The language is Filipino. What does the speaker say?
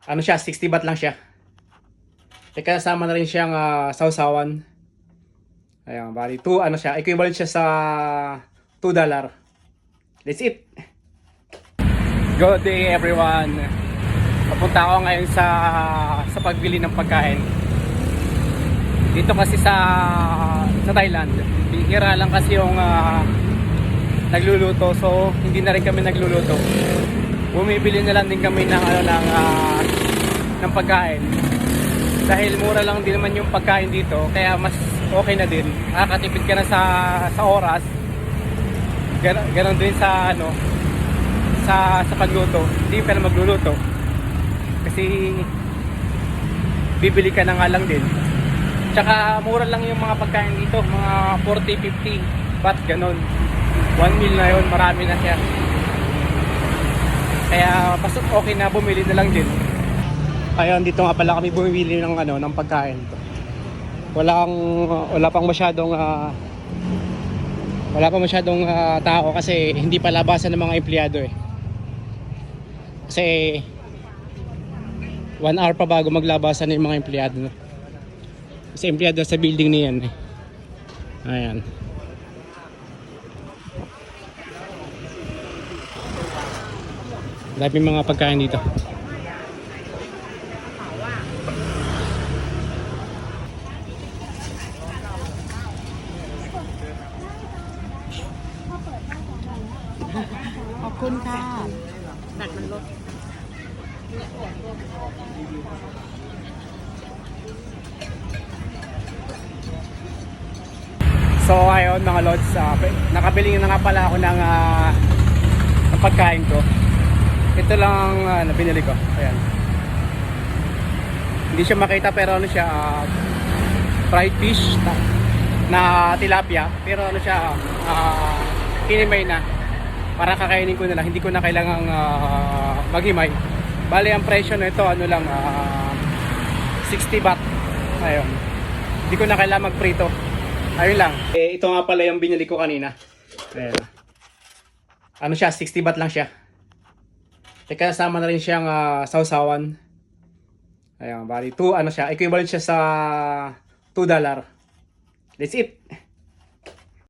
Ano siya, 60 baht lang siya. Teka, kasama na rin siyang sausawan. Ayan, bali 2 ano siya, equivalent siya sa $2. That's it. Good day everyone. Papunta ako ngayon sa pagbili ng pagkain. Dito kasi sa Thailand, bihira lang kasi yung nagluluto, so hindi na rin kami nagluluto. Bumibili na lang din kami ng ng pagkain. Dahil mura lang din naman yung pagkain dito, kaya mas okay na din. Nakakatipid ka na sa oras. Ganon din sa sa pagluto. Hindi ka na magluluto. Kasi bibili ka na nga lang din. Tsaka mura lang yung mga pagkain dito, mga 40-50 baht ganon. 1 meal na yun, marami na siya. Kaya pasok okay na, bumili na lang din. Ayun, dito nga pala kami bumili ng ng pagkain. Wala pang masyadong tao kasi hindi pa labasan ng mga empleyado eh. Kasi 1 hour pa bago maglabasan ng mga empleyado. Kasi empleyado sa building niyan eh. Ayan. Dami mga pagkain dito. So ayun mga lods, nakabili na nga pala ako ng pagkain ko. Ito lang ang binili ko. Ayan. Hindi siya makita pero ano siya, fried fish na tilapia, pero ano siya, kinimay na. Para kakainin ko na lang, hindi ko na kailangang maghimay. Bali ang presyo nito lang 60 baht. Ayun. Hindi ko na kailangang magprito. Ayun lang. Ito nga pala yung binili ko kanina. Ayan. Ano siya, 60 baht lang siya. Teka, kasama na rin siyang sausawan. Ayan, bali 2 ano siya, equivalent siya sa $2. That's it.